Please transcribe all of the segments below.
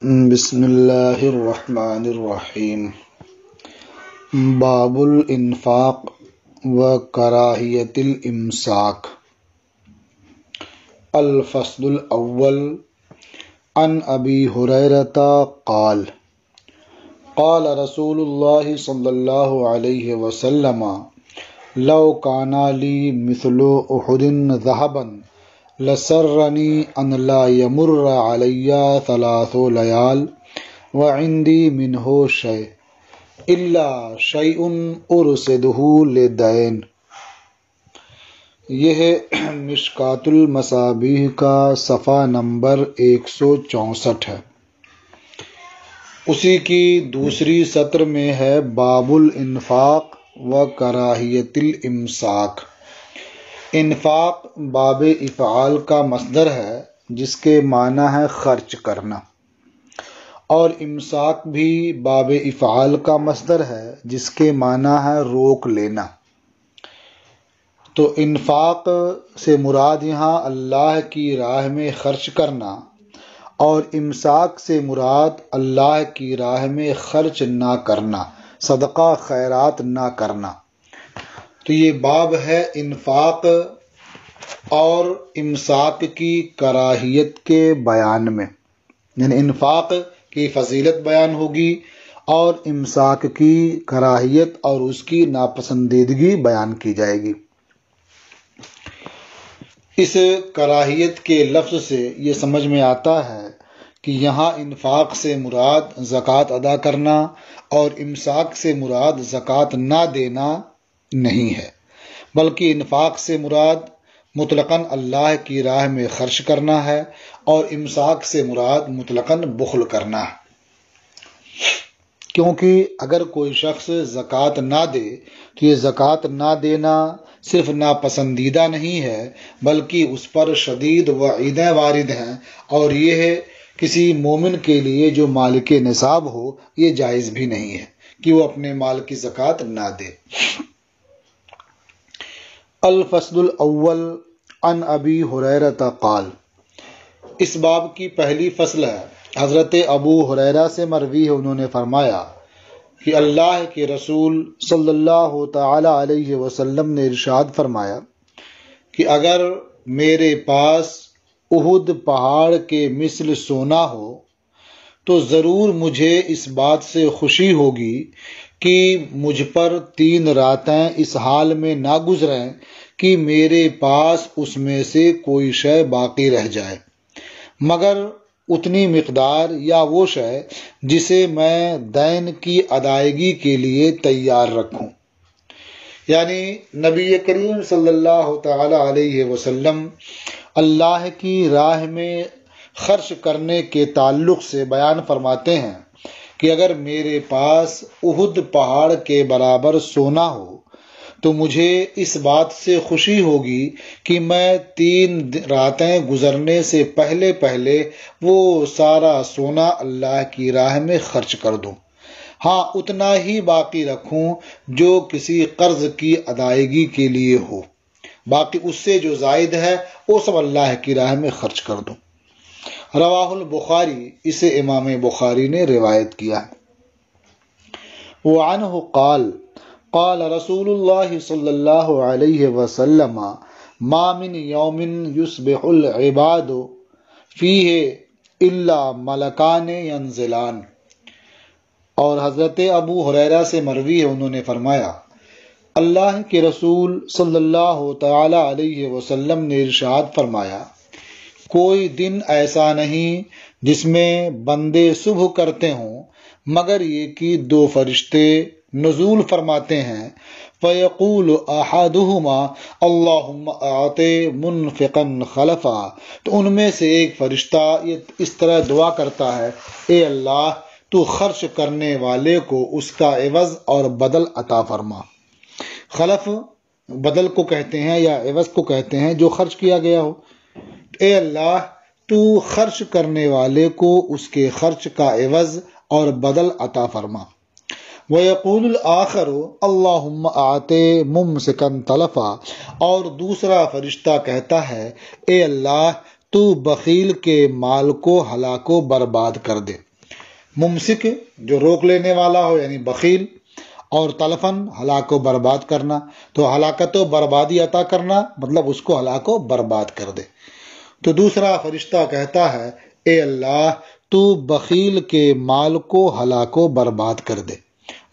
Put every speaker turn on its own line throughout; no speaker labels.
بسم اللہ الرحمن الرحیم۔ باب الانفاق و کراہیت الامساک۔ الفصل الاول عن ابی ہریرۃ قال قال رسول اللہ صلی اللہ علیہ وسلم لو کان لی مثل احد ذهبا لسرنی ان لا یمر علی ثلاث لیال وعندی منہ شیء الا شیء ارصدہ لدین۔ یہ مشکوٰۃ المصابیح کا صفحہ نمبر 164 ہے۔ اسی کی دوسری سطر میں ہے باب الانفاق و کراہیت الامساک۔ انفاق باب افعال کا مصدر ہے جس کے معنی ہے خرچ کرنا، اور امساک بھی باب افعال کا مصدر ہے جس کے معنی ہے روک لینا۔ تو انفاق سے مراد یہاں اللہ کی راہ میں خرچ کرنا، اور امساک سے مراد اللہ کی راہ میں خرچ نہ کرنا، صدقہ خیرات نہ کرنا۔ تو یہ باب ہے انفاق اور امساک کی کراہیت کے بیان میں، یعنی انفاق کی فضیلت بیان ہوگی اور امساک کی کراہیت اور اس کی ناپسندیدگی بیان کی جائے گی۔ اس کراہیت کے لفظ سے یہ سمجھ میں آتا ہے کہ یہاں انفاق سے مراد زکوٰۃ ادا کرنا اور امساک سے مراد زکوٰۃ نہ دینا نہیں ہے، بلکہ انفاق سے مراد مطلقاً اللہ کی راہ میں خرچ کرنا ہے اور امساک سے مراد مطلقاً بخل کرنا ہے۔ کیونکہ اگر کوئی شخص زکوٰۃ نہ دے تو یہ زکوٰۃ نہ دینا صرف ناپسندیدہ نہیں ہے بلکہ اس پر شدید وعیدیں وارد ہیں، اور یہ ہے کسی مومن کے لیے جو مالک نصاب ہو یہ جائز بھی نہیں ہے کہ وہ اپنے مال کی زکوٰۃ نہ دے۔ الفصل الاول عن ابی ہریرۃ قال۔ اس باب کی پہلی فصل ہے، حضرت ابو ہریرہ سے مروی ہے، انہوں نے فرمایا کہ اللہ کے رسول صلی اللہ تعالی علیہ وسلم نے ارشاد فرمایا کہ اگر میرے پاس احد پہاڑ کے مثل سونا ہو تو ضرور مجھے اس بات سے خوشی ہوگی کہ مجھ پر 3 راتیں اس حال میں نہ گزریں کہ میرے پاس اس میں سے کوئی شے باقی رہ جائے مگر اتنی مقدار یا وہ شے جسے میں دین کی ادائیگی کے لیے تیار رکھوں۔ یعنی نبی کریم صلی اللہ تعالی علیہ وسلم اللہ کی راہ میں خرچ کرنے کے تعلق سے بیان فرماتے ہیں کہ اگر میرے پاس احد پہاڑ کے برابر سونا ہو تو مجھے اس بات سے خوشی ہوگی کہ میں 3 راتیں گزرنے سے پہلے وہ سارا سونا اللہ کی راہ میں خرچ کر دوں، ہاں اتنا ہی باقی رکھوں جو کسی قرض کی ادائیگی کے لیے ہو، باقی اس سے جو زائد ہے وہ سب اللہ کی راہ میں خرچ کر دوں۔ رواہ البخاری، اسے امام بخاری نے روایت کیا ہے۔ وعنہ قال قال رسول اللہ صلی اللہ علیہ وسلم ما من یوم یصبح العباد فیہ الا ملکان ینزلان۔ اور حضرت ابو ہریرہ سے مروی ہے، انہوں نے فرمایا اللہ کے رسول صلی اللہ تعالی علیہ وسلم نے ارشاد فرمایا کوئی دن ایسا نہیں جس میں بندے صبح کرتے ہوں مگر یہ کہ 2 فرشتے نزول فرماتے ہیں، فَيَقُولُ أَحَدُهُمَا اللَّهُمَّ أَعْطِ مُنْفِقًا خَلَفًا۔ تو ان میں سے ایک فرشتہ اس طرح دعا کرتا ہے، اے اللہ تو خرچ کرنے والے کو اس کا عوض اور بدل عطا فرما۔ خلف بدل کو کہتے ہیں یا عوض کو کہتے ہیں جو خرچ کیا گیا ہو۔ اے اللہ تو خرچ کرنے والے کو اس کے خرچ کا عوض اور بدل عطا فرما۔ وَيَقُولُ الْآخَرُ اللَّهُمَّ أَعْطِ مُمْسِكًا تَلَفًا۔ اور دوسرا فرشتہ کہتا ہے، اے اللہ تو بخیل کے مال کو ہلاک و برباد کر دے۔ ممسک جو روک لینے والا ہو یعنی بخیل، اور تلفن ہلاک و برباد کرنا، تو ہلاکت و بربادی عطا کرنا مطلب اس کو ہلاک و برباد کر دے۔ تو دوسرا فرشتہ کہتا ہے اے اللہ تو بخیل کے مال کو ہلاک و برباد کر دے۔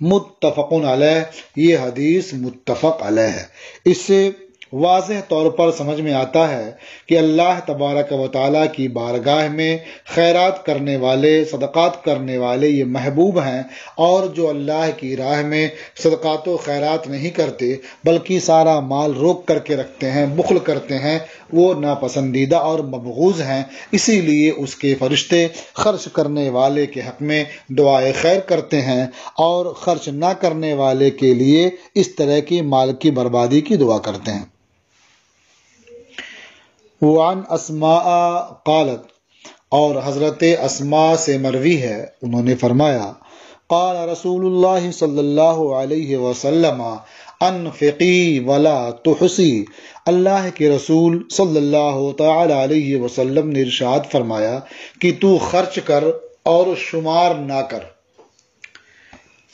متفق علیہ، یہ حدیث متفق علیہ ہے۔ اس سے واضح طور پر سمجھ میں آتا ہے کہ اللہ تبارک و تعالیٰ کی بارگاہ میں خیرات کرنے والے، صدقات کرنے والے یہ محبوب ہیں، اور جو اللہ کی راہ میں صدقات و خیرات نہیں کرتے بلکہ سارا مال روک کر کے رکھتے ہیں، بخل کرتے ہیں، وہ ناپسندیدہ اور مبغوض ہیں۔ اسی لیے اس کے فرشتے خرچ کرنے والے کے حق میں دعائے خیر کرتے ہیں اور خرچ نہ کرنے والے کے لیے اس طرح کی مال کی بربادی کی دعا کرتے ہیں۔ وعن اسماء قالت، اور حضرت اسماء سے مروی ہے، انہوں نے فرمایا قال رسول اللہ صلی اللہ علیہ وسلم انفقی ولا تحسی، اللہ کے رسول صلی اللہ تعالی علیہ وسلم نے ارشاد فرمایا کہ تو خرچ کر اور شمار نہ کر۔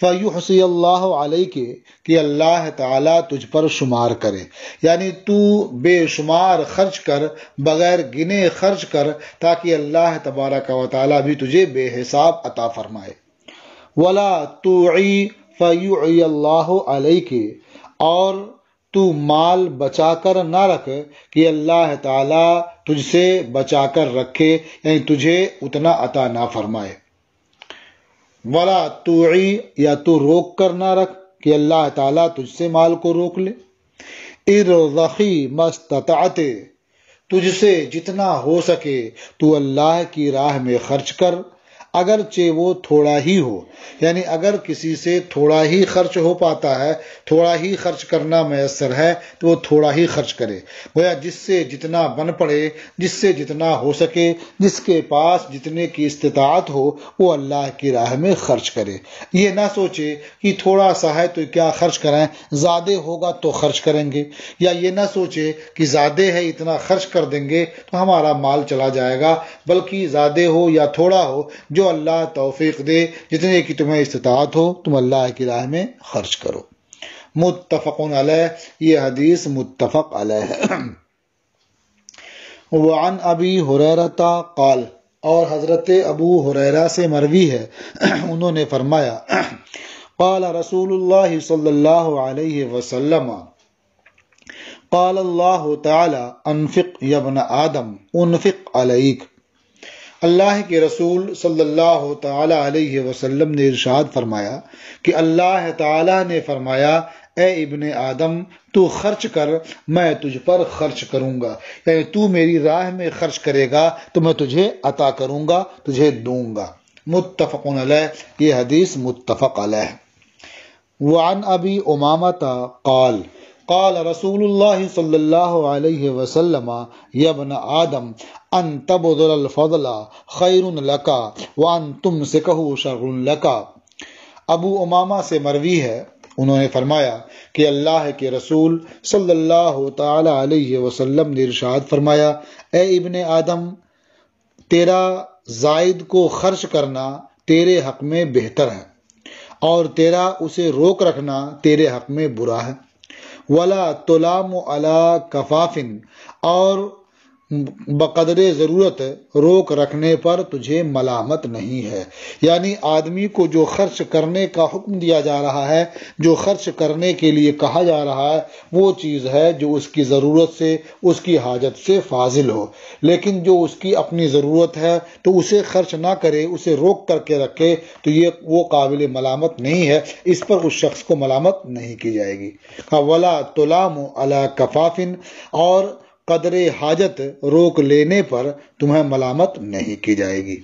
فَيُحْصِيَ اللَّهُ عَلَيْكَ، کہ اللہ تعالیٰ تجھ پر شمار کرے، یعنی تو بے شمار خرچ کر، بغیر گنے خرچ کر، تاکہ اللہ تبارک و تعالیٰ بھی تجھے بے حساب عطا فرمائے۔ وَلَا تُوعِي فَيُعِيَ اللَّهُ عَلَيْكَ، اور تو مال بچا کر نہ رکھ کہ اللہ تعالیٰ تجھ سے بچا کر رکھے، یعنی تجھے اتنا عطا نہ فرمائے۔ ولا توعی، یا تو روک کر نہ رکھ کہ اللہ تعالیٰ تجھ سے مال کو روک لے۔ ارضخی مستطعت، تجھ سے جتنا ہو سکے تو اللہ کی راہ میں خرچ کر، اگرچہ وہ تھوڑا ہی ہو، یعنی اگر کسی سے تھوڑا ہی خرچ ہو پاتا ہے، تھوڑا ہی خرچ کرنا میسر ہے تو وہ تھوڑا ہی خرچ کرے، گویا جس سے جتنا بن پڑے، جس سے جتنا ہو سکے، جس کے پاس جتنے کی استطاعت ہو وہ اللہ کی راہ میں خرچ کرے۔ یہ نہ سوچے کہ تھوڑا سا ہے تو کیا خرچ کریں، زیادہ ہوگا تو خرچ کریں گے، یا یہ نہ سوچے کہ زیادہ ہے اتنا خرچ کر دیں گے تو ہمارا مال چلا جائے گا، بلکہ زیادہ ہو یا تھوڑا ہو، جو اللہ توفیق دے، جتنے کی تمہیں استطاعت ہو تم اللہ کی راہ میں خرچ کرو۔ متفق علیہ، یہ حدیث متفق علیہ ہے۔ وعن ابی ہریرہ قال، اور حضرت ابو ہریرہ سے مروی ہے، انہوں نے فرمایا قال رسول اللہ صلی اللہ علیہ وسلم قال اللہ تعالی انفق یا ابن آدم انفق علیک، اللہ کے رسول صلی اللہ تعالی علیہ وسلم نے ارشاد فرمایا کہ اللہ تعالی نے فرمایا اے ابن آدم تو خرچ کر، میں تجھ پر خرچ کروں گا، یعنی تو میری راہ میں خرچ کرے گا تو میں تجھے عطا کروں گا، تجھے دوں گا۔ متفق علیہ، یہ حدیث متفق علیہ۔ وعن ابی امامۃ قال قال رسول اللہ صلی اللہ علیہ وسلم یا ابن آدم ان تبذل الفضل خیر لک وان تمسکہ شر لک، ابو امامہ سے مروی ہے، انہوں نے فرمایا کہ اللہ کے رسول صلی اللہ تعالی علیہ وسلم نے ارشاد فرمایا اے ابن آدم، تیرا زائد کو خرچ کرنا تیرے حق میں بہتر ہے، اور تیرا اسے روک رکھنا تیرے حق میں برا ہے۔ ولا تلام علی کفاف، اور بقدر ضرورت روک رکھنے پر تجھے ملامت نہیں ہے، یعنی آدمی کو جو خرچ کرنے کا حکم دیا جا رہا ہے، جو خرچ کرنے کے لیے کہا جا رہا ہے، وہ چیز ہے جو اس کی ضرورت سے، اس کی حاجت سے فاضل ہو، لیکن جو اس کی اپنی ضرورت ہے تو اسے خرچ نہ کرے، اسے روک کر کے رکھے، تو یہ وہ قابل ملامت نہیں ہے، اس پر اس شخص کو ملامت نہیں کی جائے گی۔ ولا تلام علی کفاف، اور قدر حاجت روک لینے پر تمہیں ملامت نہیں کی جائے گی۔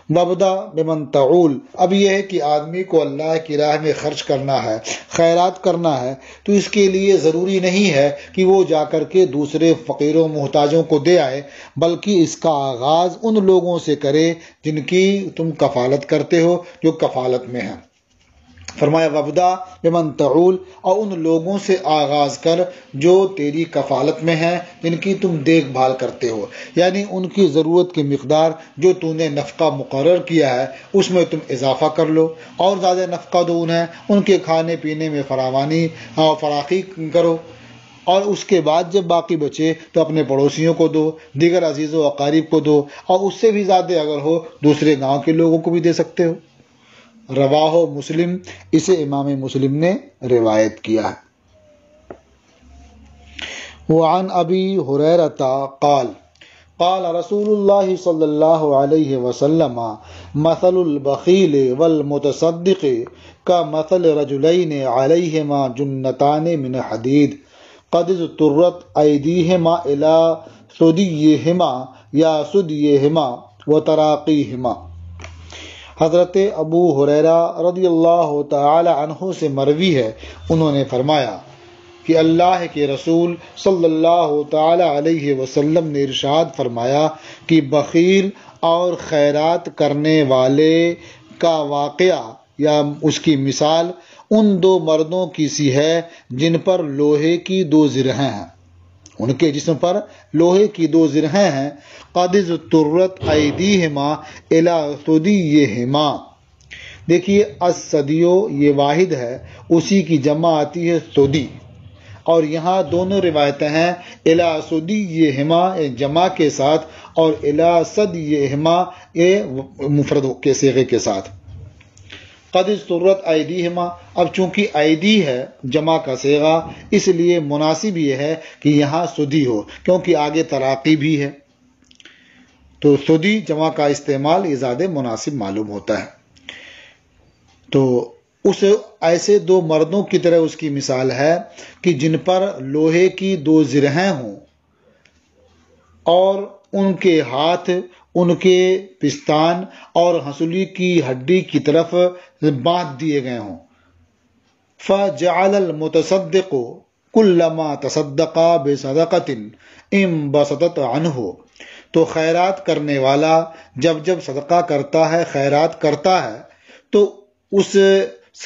وابدأ بمن تعول، اب یہ ہے کہ آدمی کو اللہ کی راہ میں خرچ کرنا ہے، خیرات کرنا ہے، تو اس کے لیے ضروری نہیں ہے کہ وہ جا کر کے دوسرے فقیروں محتاجوں کو دے آئے، بلکہ اس کا آغاز ان لوگوں سے کرے جن کی تم کفالت کرتے ہو، جو کفالت میں ہیں۔ فرمایا وبدا بمن تعول، اور ان لوگوں سے آغاز کر جو تیری کفالت میں ہیں، جن کی تم دیکھ بھال کرتے ہو، یعنی ان کی ضرورت کی مقدار جو تو نے نفقہ مقرر کیا ہے اس میں تم اضافہ کر لو، اور زیادہ نفقہ دو انہیں، ان کے کھانے پینے میں فراوانی اور فراخی کرو، اور اس کے بعد جب باقی بچے تو اپنے پڑوسیوں کو دو، دیگر عزیز و اقارب کو دو، اور اس سے بھی زیادہ اگر ہو دوسرے گاؤں کے لوگوں کو بھی دے سکتے ہو۔ رواہ مسلم، اسے امام مسلم نے روایت کیا ہے۔ وعن ابی ہریرہ قال قال رسول اللہ صلی اللہ علیہ وسلم مثل البخیل والمتصدق كمثل رجلین علیہما جنتان من حدید قد اضطرت ایدیہما الی ثدیہما یا ثدیہما وتراقیہما۔ حضرت ابو ہریرہ رضی اللہ تعالی عنہ سے مروی ہے، انہوں نے فرمایا کہ اللہ کے رسول صلی اللہ تعالی علیہ وسلم نے ارشاد فرمایا کہ بخیل اور خیرات کرنے والے کا واقعہ یا اس کی مثال ان دو مردوں کی سی ہے جن پر لوہے کی دو زرہیں ہیں، ان کے جسم پر لوہے کی دو زرہیں ہیں، قد اضطرت ایدیہما الی ثدیہما۔ دیکھیے الثدیو یہ واحد ہے، اسی کی جمع آتی ہے ثدی، اور یہاں دونوں روایتیں ہیں الی ثدیہما جمع کے ساتھ اور الی ثدیہما مفرد کے صیغے کے ساتھ۔ قد اضطرت ایدیہما، اب چونکہ ایدی ہے جمع کا صیغہ، اس لیے مناسب یہ ہے کہ یہاں ثدی ہو، کیونکہ آگے تراقی بھی ہے، تو ثدی جمع کا استعمال یہ زیادہ مناسب معلوم ہوتا ہے۔ تو اس ایسے دو مردوں کی طرح اس کی مثال ہے کہ جن پر لوہے کی دو زرہیں ہوں اور ان کے ہاتھ ان کے پستان اور ہنسلی کی ہڈی کی طرف باندھ دیے گئے ہوں۔ فَجَعَلَ الْمُتَصَدِّقُ كُلَّمَا تَصَدَّقَ بِصَدَقَةٍ انبسطت عنہ، تو خیرات کرنے والا جب جب صدقہ کرتا ہے، خیرات کرتا ہے، تو اس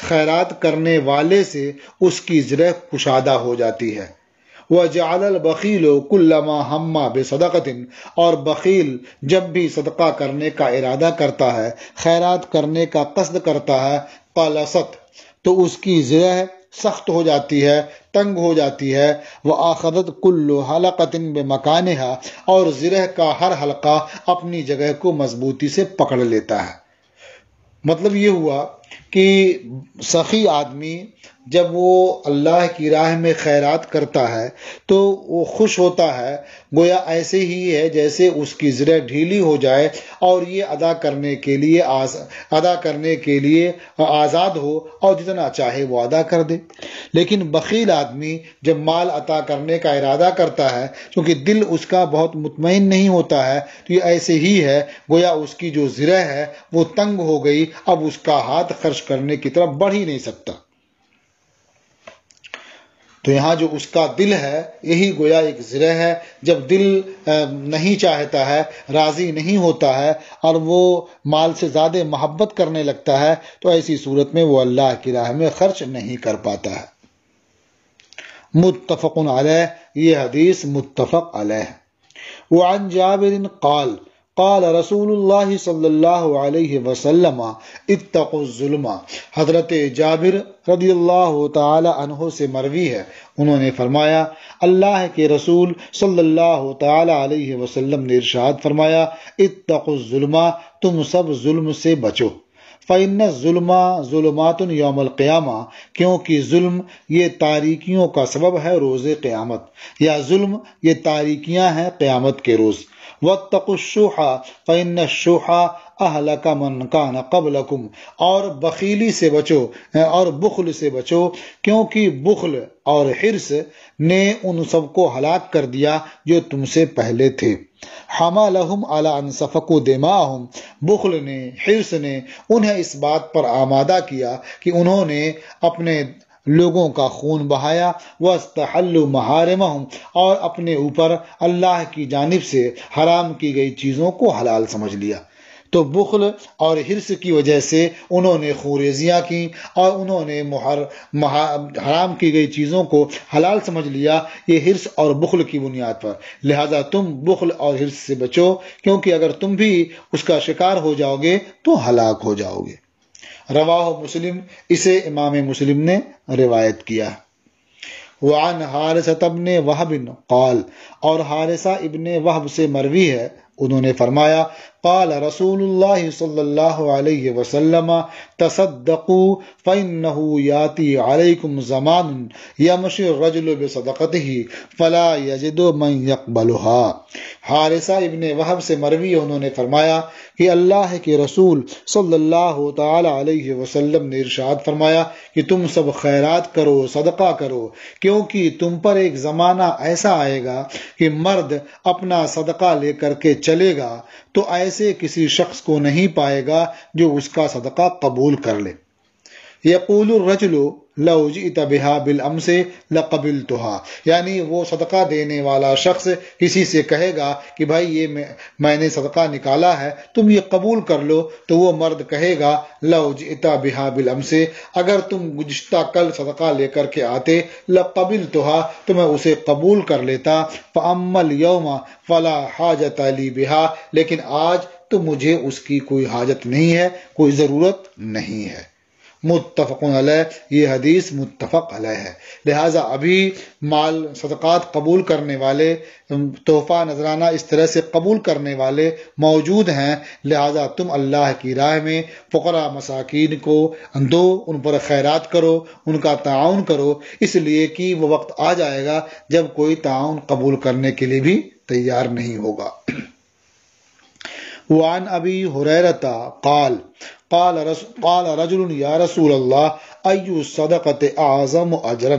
خیرات کرنے والے سے اس کی زرہ کشادہ ہو جاتی ہے۔ وَجَعَلَ الْبَخِيلُ كُلَّمَا هَمَّ بِصَدَقَةٍ، اور بخیل جب بھی صدقہ کرنے کا ارادہ کرتا ہے، خیرات کرنے کا قصد کرتا ہے، قَلَصَتْ، تو اس کی زرہ سخت ہو جاتی ہے، تنگ ہو جاتی ہے، وَآخَذَتْ كُلُّ حَلَقَةٍ بِمَكَانِهَا، اور زرہ کا ہر حلقہ اپنی جگہ کو مضبوطی سے پکڑ لیتا ہے۔ مطلب یہ ہوا کہ سخی آدمی جب وہ اللہ کی راہ میں خیرات کرتا ہے تو وہ خوش ہوتا ہے، گویا ایسے ہی ہے جیسے اس کی زرہ ڈھیلی ہو جائے اور یہ ادا کرنے کے لیے آزاد ہو اور جتنا چاہے وہ ادا کر دے۔ لیکن بخیل آدمی جب مال عطا کرنے کا ارادہ کرتا ہے، کیونکہ دل اس کا بہت مطمئن نہیں ہوتا ہے، تو یہ ایسے ہی ہے گویا اس کی جو زرہ ہے وہ تنگ ہو گئی، اب اس کا ہاتھ خرچ کرنے کی طرف بڑھ ہی نہیں سکتا۔ تو یہاں جو اس کا دل ہے یہی گویا ایک زرہ ہے، جب دل نہیں چاہتا ہے، راضی نہیں ہوتا ہے اور وہ مال سے زیادہ محبت کرنے لگتا ہے، تو ایسی صورت میں وہ اللہ کی راہ میں خرچ نہیں کر پاتا ہے۔ متفق علیہ، یہ حدیث متفق علیہ۔ وعن جابر قال قال رسول اللہ صلی اللہ علیہ وسلم اتقوا الظلم، حضرت جابر رضی اللہ تعالی عنہ سے مروی ہے، انہوں نے فرمایا اللہ کے رسول صلی اللہ تعالی علیہ وسلم نے ارشاد فرمایا اتقوا الظلم، تم سب ظلم سے بچو، فإن الظلم ظلمات یوم القیامہ، کیونکہ ظلم یہ تاریکیوں کا سبب ہے روز قیامت، یا ظلم یہ تاریکیاں ہیں قیامت کے روز۔ واتقوا الشح فإن الشح أهلك من كان قبلكم، اور بخیلی سے بچو اور بخل سے بچو، کیونکہ بخل اور حرص نے ان سب کو ہلاک کر دیا جو تم سے پہلے تھے۔ حملهم على ان سفكوا دماءهم، بخل نے، حرص نے انہیں اس بات پر آمادہ کیا کہ انہوں نے اپنے لوگوں کا خون بہایا، وَاسْتَحَلُّوا مَحَارِمَهُمْ، اور اپنے اوپر اللہ کی جانب سے حرام کی گئی چیزوں کو حلال سمجھ لیا۔ تو بخل اور حرص کی وجہ سے انہوں نے خوریزیاں کی اور انہوں نے حرام کی گئی چیزوں کو حلال سمجھ لیا، یہ حرص اور بخل کی بنیاد پر۔ لہذا تم بخل اور حرص سے بچو، کیونکہ اگر تم بھی اس کا شکار ہو جاؤ گے تو ہلاک ہو جاؤ گے۔ رواہ مسلم، اسے امام مسلم نے روایت کیا۔ وعن حارثہ ابن وہب قال، اور حارثہ ابن وہب سے مروی ہے، انہوں نے فرمایا قال رسول اللہ صلی اللہ علیہ وسلم تصدقوا فإنه يأتي عليكم زمان يمشي الرجل بصدقته فلا يجد من يقبلها۔ حارثہ ابن وہب سے مروی انہوں نے فرمایا کہ اللہ کے رسول صلی اللہ تعالی علیہ وسلم نے ارشاد فرمایا کہ تم سب خیرات کرو، صدقہ کرو، کیونکہ تم پر ایک زمانہ ایسا آئے گا کہ مرد اپنا صدقہ لے کر کے چلے گا تو ایسے کسی شخص کو نہیں پائے گا جو اس کا صدقہ قبول کر لے۔ یقول الرجل لو جئت بها بالامس لقبلتها، یعنی وہ صدقہ دینے والا شخص کسی سے کہے گا کہ بھائی یہ میں نے صدقہ نکالا ہے، تم یہ قبول کر لو، تو وہ مرد کہے گا لو جئت بها بالامس، اگر تم گزشتہ کل صدقہ لے کر کے آتے لقبلتها، تو میں اسے قبول کر لیتا، فاما اليوم فلا حاجت لی بها، لیکن آج تو مجھے اس کی کوئی حاجت نہیں ہے، کوئی ضرورت نہیں ہے۔ متفق علیہ، یہ حدیث متفق علیہ ہے۔ لہٰذا ابھی مال صدقات قبول کرنے والے، تحفہ نذرانہ اس طرح سے قبول کرنے والے موجود ہیں، لہٰذا تم اللہ کی راہ میں فقراء مساکین کو دو، ان پر خیرات کرو، ان کا تعاون کرو، اس لیے کہ وہ وقت آ جائے گا جب کوئی تعاون قبول کرنے کے لیے بھی تیار نہیں ہوگا۔ وعن ابی ہریرہ قال قال رجل یا رسول اللہ ای الصدقۃ اعظم اجرا۔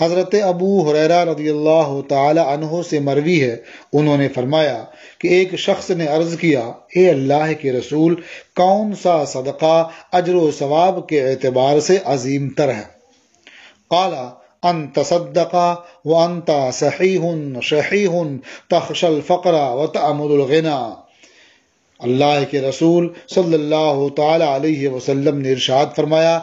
حضرت ابو ہریرہ رضی اللہ تعالی عنہ سے مروی ہے، انہوں نے فرمایا کہ ایک شخص نے عرض کیا، اے اللہ کے رسول، کون سا صدقہ اجر و ثواب کے اعتبار سے عظیم تر ہے؟ قال ان تصدق وانت صحیح شحیح تخشى الفقر وتأمل الغنى۔ اللہ کے رسول صلی اللہ تعالی علیہ وسلم نے ارشاد فرمایا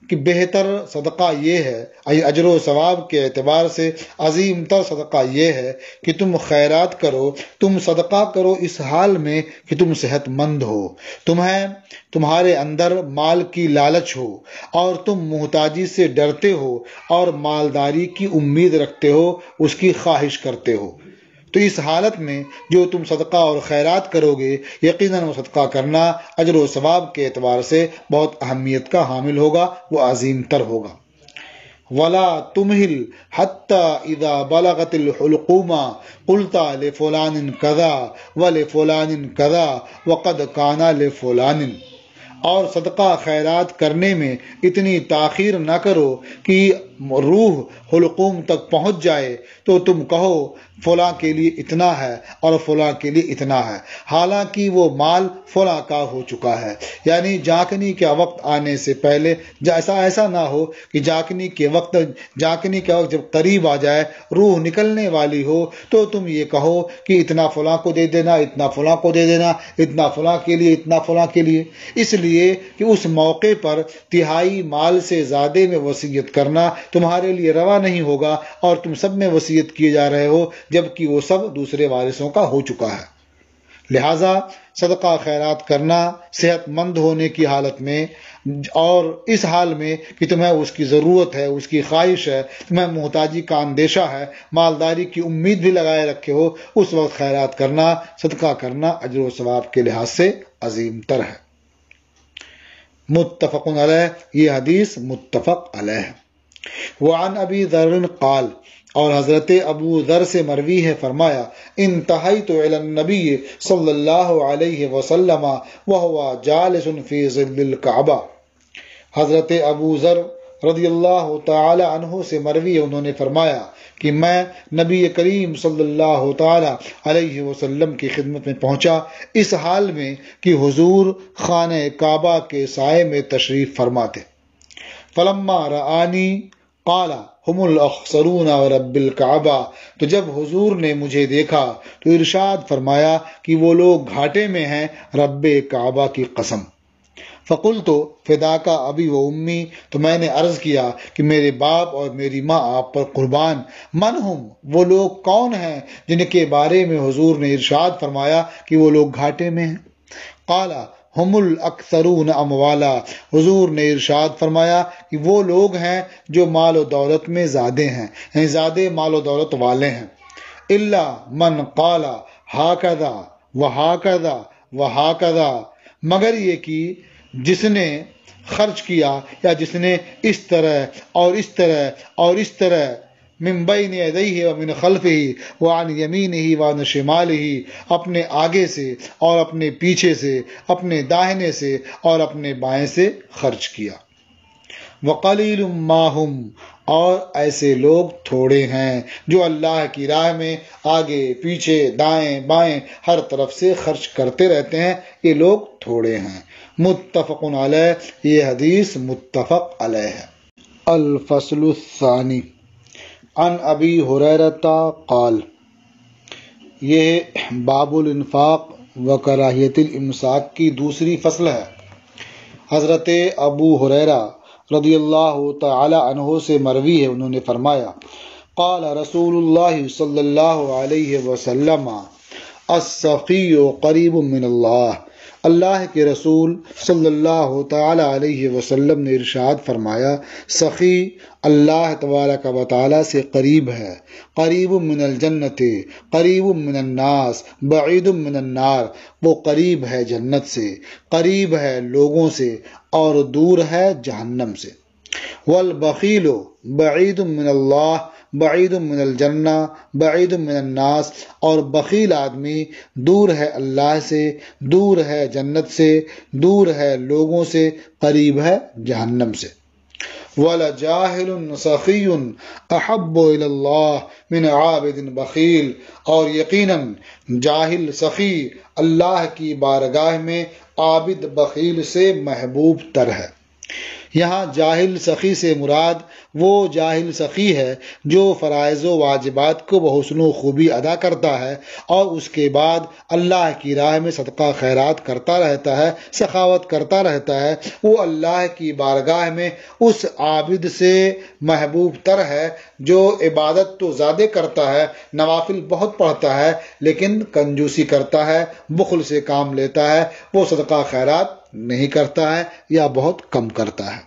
کہ بہتر صدقہ یہ ہے، اجر و ثواب کے اعتبار سے عظیم تر صدقہ یہ ہے کہ تم خیرات کرو، تم صدقہ کرو اس حال میں کہ تم صحت مند ہو، تمہارے اندر مال کی لالچ ہو اور تم محتاجی سے ڈرتے ہو اور مالداری کی امید رکھتے ہو، اس کی خواہش کرتے ہو، تو اس حالت میں جو تم صدقہ اور خیرات کرو گے، یقیناً وہ صدقہ کرنا اجر و ثواب کے اعتبار سے بہت اہمیت کا حامل ہوگا، وہ عظیم تر ہوگا۔ ولا تمہل حتی اذا بلغت الحلقوم قلت لفلان کذا ولفلان کذا وقد کان لفلان۔ اور صدقہ خیرات کرنے میں اتنی تاخیر نہ کرو کہ روح حلقوم تک پہنچ جائے تو تم کہو فلاں کے لیے اتنا ہے اور فلاں کے لیے اتنا ہے، حالانکہ وہ مال فلاں کا ہو چکا ہے۔ یعنی جانکنی کا وقت آنے سے پہلے ایسا نہ ہو کہ جانکنی کے وقت جب قریب آ جائے، روح نکلنے والی ہو، تو تم یہ کہو کہ اتنا فلاں کو دے دینا، اتنا فلاں کو دے دینا، اتنا فلاں کے لیے، اتنا فلاں کے لیے، اس لیے کہ اس موقع پر تہائی مال سے زیادہ میں وصیت کرنا تمہارے لیے روا نہیں ہوگا، اور تم سب میں وصیت کیے جا رہے ہو جبکہ وہ سب دوسرے وارثوں کا ہو چکا ہے۔ لہذا صدقہ خیرات کرنا صحت مند ہونے کی حالت میں اور اس حال میں کہ تمہیں اس کی ضرورت ہے، اس کی خواہش ہے، تمہیں محتاجی کا اندیشہ ہے، مالداری کی امید بھی لگائے رکھے ہو، اس وقت خیرات کرنا، صدقہ کرنا اجر و ثواب کے لحاظ سے عظیم تر ہے۔ متفق علیہ، یہ حدیث متفق علیہ ہے۔ وعن ابی ذر قال، اور حضرت ابو ذر سے مروی ہے، فرمایا انتہیت الی النبی صلی اللہ علیہ وسلم وہو جالس فی ظل الکعبہ۔ حضرت ابو ذر رضی اللہ تعالی عنہ سے مروی، انہوں نے فرمایا کہ میں نبی کریم صلی اللہ تعالی علیہ وسلم کی خدمت میں پہنچا اس حال میں کہ حضور خانہ کعبہ کے سائے میں تشریف فرما تھے۔ فلما رآنی قال ہم الاخسرون ورب الکعبہ، تو جب حضور نے مجھے دیکھا تو ارشاد فرمایا کہ وہ لوگ گھاٹے میں ہیں رب کعبہ کی قسم۔ فقلت فداک ابی و امی، تو میں نے عرض کیا کہ میرے باپ اور میری ماں آپ پر قربان، من ہم، وہ لوگ کون ہیں جن کے بارے میں حضور نے ارشاد فرمایا کہ وہ لوگ گھاٹے میں ہیں؟ قال ہم الاکثرون اموالا، حضور نے ارشاد فرمایا کہ وہ لوگ ہیں جو مال و دولت میں زیادہ ہیں، یعنی زیادہ مال و دولت والے ہیں۔ الا من قال ہاکذا وہاکذا وہاکذا، مگر یہ کہ جس نے خرچ کیا یا جس نے اس طرح اور اس طرح اور اس طرح، من بین یدیہ ومن خلفہ وعن یمینہ وعن شمالہ، اپنے آگے سے اور اپنے پیچھے سے، اپنے داہنے سے اور اپنے بائیں سے خرچ کیا۔ وقلیل ما ہم، اور ایسے لوگ تھوڑے ہیں جو اللہ کی راہ میں آگے پیچھے دائیں بائیں ہر طرف سے خرچ کرتے رہتے ہیں، یہ لوگ تھوڑے ہیں۔ متفق علیہ، یہ حدیث متفق علیہ ہے۔ الفصل الثانی عن ابی ہریرہ قال، یہ باب الانفاق و کراہیت الامساک کی دوسری فصل ہے۔ حضرت ابو ہریرہ رضی اللہ تعالی عنہ سے مروی ہے، انہوں نے فرمایا قال رسول اللہ صلی اللہ علیہ وسلم السخی قریب من اللہ، اللہ کے رسول صلی اللہ تعالی علیہ وسلم نے ارشاد فرمایا سخی اللہ تبارک و تعالی سے قریب ہے، قریب من الجنت قریب من الناس بعید من النار، وہ قریب ہے جنت سے، قریب ہے لوگوں سے اور دور ہے جہنم سے۔ والبخیل بعید من اللہ بعید من الجنہ بعید من الناس، اور بخیل آدمی دور ہے اللہ سے، دور ہے جنت سے، دور ہے لوگوں سے، قریب ہے جہنم سے۔ وَلَجَاهِلٌ سَخِيٌّ أَحَبُّ إِلَى اللَّهِ مِنْ عَابِدٍ بخیل، اور یقیناً جاہل سخی اللہ کی بارگاہ میں عابد بخیل سے محبوب تر ہے۔ یہاں جاہل سخی سے مراد وہ جاہل سخی ہے جو فرائض و واجبات کو بحسن و خوبی ادا کرتا ہے اور اس کے بعد اللہ کی راہ میں صدقہ خیرات کرتا رہتا ہے، سخاوت کرتا رہتا ہے، وہ اللہ کی بارگاہ میں اس عابد سے محبوب تر ہے جو عبادت تو زیادہ کرتا ہے، نوافل بہت پڑھتا ہے، لیکن کنجوسی کرتا ہے، بخل سے کام لیتا ہے، وہ صدقہ خیرات نہیں کرتا ہے یا بہت کم کرتا ہے۔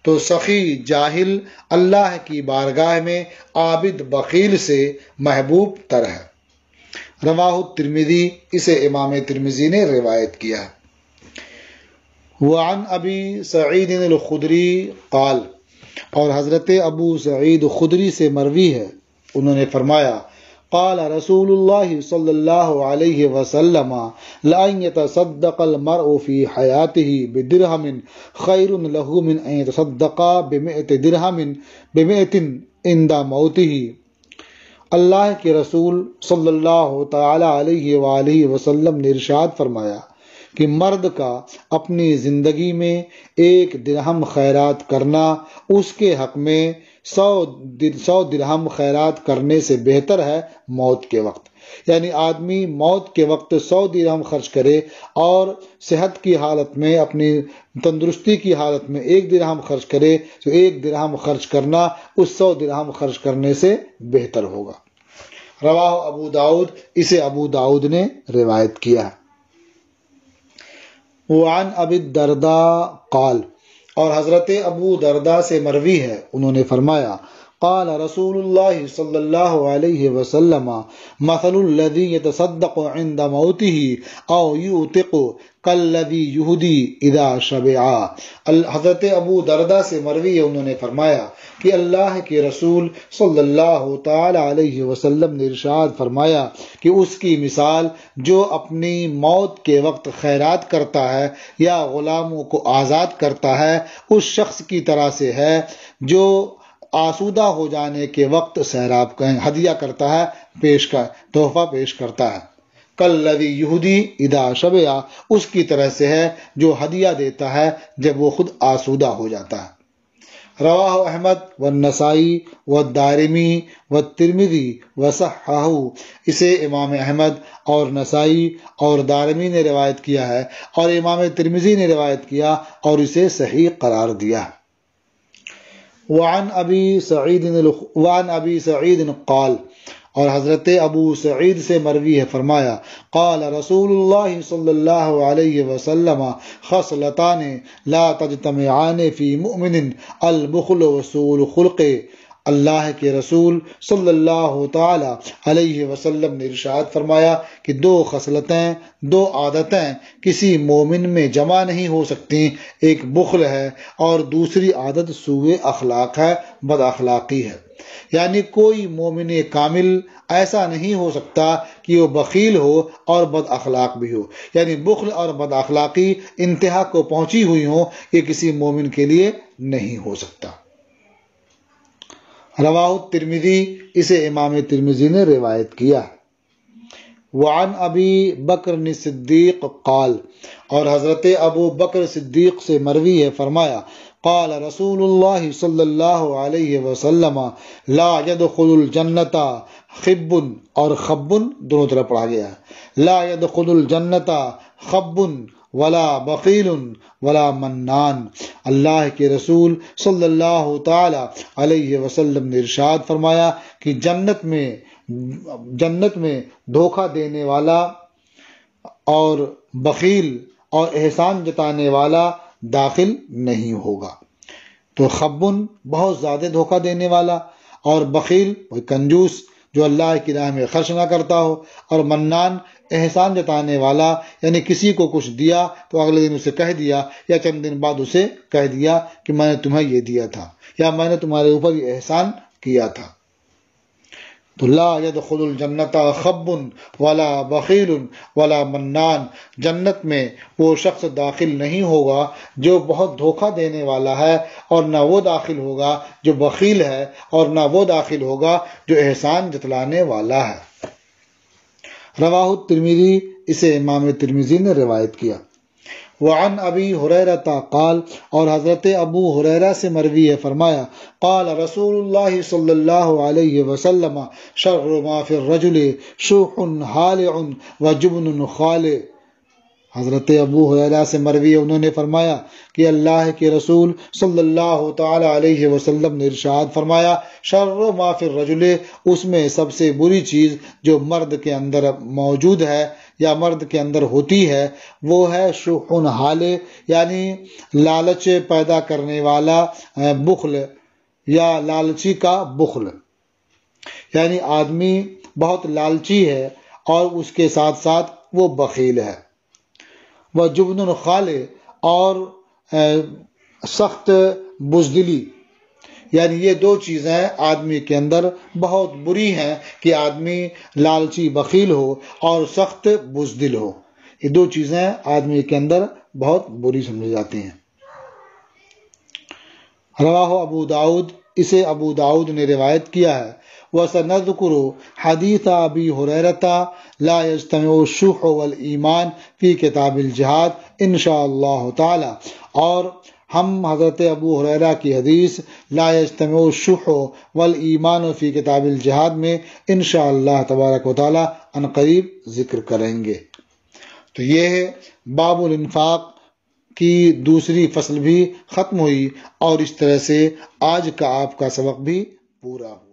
تو سخی جاہل اللہ کی بارگاہ میں عابد بخیل سے محبوب تر ہے۔ رواہ الترمذی، اسے امام ترمذی نے روایت کیا ہے۔ وعن ابی سعید الخدری قال، اور حضرت ابو سعید خدری سے مروی ہے، انہوں نے فرمایا قال رسول اللہ صلی اللہ علیہ وسلم لأن يتصدق المرء في حياته بدرهم خير له من أن يتصدق ب100 درهم ب100 عند موته۔ اللہ کے رسول صلی اللہ تعالی علیہ وآلہ وسلم نے ارشاد فرمایا کہ مرد کا اپنی زندگی میں 1 درہم خیرات کرنا اس کے حق میں 100 درہم خیرات کرنے سے بہتر ہے موت کے وقت۔ یعنی آدمی موت کے وقت 100 درہم خرچ کرے اور صحت کی حالت میں، اپنی تندرستی کی حالت میں 1 درہم خرچ کرے تو 1 درہم خرچ کرنا اس 100 درہم خرچ کرنے سے بہتر ہوگا۔ رواہ ابو داؤد، اسے ابو داؤد نے روایت کیا ہے۔ وعن ابی الدرداء قال، اور حضرت ابو درداء سے مروی ہے، انہوں نے فرمایا قال رسول اللہ صلی اللہ علیہ وسلم مثل الذی يتصدق عند موته او یعتق کالذی یہدی اذا شبع۔ حضرت ابو درداء سے مروی ہے، انہوں نے فرمایا کہ اللہ کے رسول صلی اللہ تعالی علیہ وسلم نے ارشاد فرمایا کہ اس کی مثال جو اپنی موت کے وقت خیرات کرتا ہے یا غلاموں کو آزاد کرتا ہے اس شخص کی طرح سے ہے جو آسودہ ہو جانے کے وقت سیراب ہدیہ کرتا ہے، تحفہ پیش کرتا ہے۔ کالذی یہدی اذا شبع، اس کی طرح سے ہے جو ہدیہ دیتا ہے جب وہ خود آسودہ ہو جاتا ہے۔ رواہ احمد والنسائی والدارمی والترمذی وصححہ، اسے امام احمد اور نسائی اور دارمی نے روایت کیا ہے اور امام ترمذی نے روایت کیا اور اسے صحیح قرار دیا۔ وعن ابی سعید قال، اور حضرت ابو سعید سے مروی ہے فرمایا، قال رسول اللہ صلی اللہ علیہ وسلم خصلتان لا تجتمعان فی مؤمن البخل وسوء الخلق، اللہ کے رسول صلی اللہ تعالی علیہ وسلم نے ارشاد فرمایا کہ دو خصلتیں، دو عادتیں کسی مومن میں جمع نہیں ہو سکتی، ایک بخل ہے اور دوسری عادت سوء اخلاق ہے، بد اخلاقی ہے۔ یعنی کوئی مومن کامل ایسا نہیں ہو سکتا کہ وہ بخیل ہو اور بد اخلاق بھی ہو، یعنی بخل اور بد اخلاقی انتہا کو پہنچی ہوئی ہو، یہ کسی مومن کے لیے نہیں ہو سکتا۔ رواہ الترمذی، اسے امام ترمذی نے روایت کیا۔ وعن ابی بکر صدیق قال، اور حضرت ابو بکر صدیق سے مروی ہے فرمایا، قال رسول اللہ صلی اللہ علیہ وسلم لا يدخل الجنت خب، اور خب دونوں طرف پڑھا گیا ہے، لا يدخل الجنت خب ولا بخیل ولا منان، اللہ کے رسول صلی اللہ تعالی علیہ وسلم نے ارشاد فرمایا کہ جنت میں دھوکہ دینے والا اور بخیل اور احسان جتانے والا داخل نہیں ہوگا۔ تو خبن بہت زیادہ دھوکہ دینے والا، اور بخیل وہ کنجوس جو اللہ کی راہ میں خرچ نہ کرتا ہو، اور منان احسان جتانے والا، یعنی کسی کو کچھ دیا تو اگلے دن اسے کہہ دیا یا چند دن بعد اسے کہہ دیا کہ میں نے تمہیں یہ دیا تھا یا میں نے تمہارے اوپر یہ احسان کیا تھا۔ تو لا يدخل الجنت خب ولا بخیل ولا منان، جنت میں وہ شخص داخل نہیں ہوگا جو بہت دھوکہ دینے والا ہے، اور نہ وہ داخل ہوگا جو بخیل ہے، اور نہ وہ داخل ہوگا جو احسان جتلانے والا ہے۔ رواہ الترمذی، اسے امام ترمذی نے روایت کیا۔ وعن ابی ہریرہ قال، اور حضرت ابو ہریرہ سے مروی ہے فرمایا، قال رسول اللہ صلی اللہ علیہ وسلم شر ما فی الرجل شوح ہالع وجبن خالع، حضرت ابو ہریرہ سے مروی ہے، انہوں نے فرمایا کہ اللہ کے رسول صلی اللہ تعالی علیہ وسلم نے ارشاد فرمایا، شر ما فی الرجل، اس میں سب سے بری چیز جو مرد کے اندر موجود ہے یا مرد کے اندر ہوتی ہے وہ ہے شوح حالے، یعنی لالچ پیدا کرنے والا بخل یا لالچی کا بخل، یعنی آدمی بہت لالچی ہے اور اس کے ساتھ ساتھ وہ بخیل ہے۔ وہ جبن خالے، اور سخت بزدلی، یعنی یہ دو چیزیں آدمی کے اندر بہت بری ہیں کہ آدمی لالچی بخیل ہو اور سخت بزدل ہو، یہ دو چیزیں آدمی کے اندر بہت بری سمجھی جاتی ہیں۔ رواہ ابو داؤد، اسے ابو داؤد نے روایت کیا ہے۔ وَسَنَذْكُرُ حَدِيثَ أَبِي هُرَيْرَةَ لَا يَجْتَمِعُ الشُّحُّ وَالْإِيمَانُ فِي كِتَابِ الْجِهَادِ انشاءاللہ تعالی، اور ہم حضرت ابو ہریرہ کی حدیث لا یجتمع الشح والایمان فی کتاب الجہاد میں انشاءاللہ تبارک و تعالی ان قریب ذکر کریں گے۔ تو یہ ہے باب الانفاق کی دوسری فصل بھی ختم ہوئی، اور اس طرح سے آج کا آپ کا سبق بھی پورا ہوا۔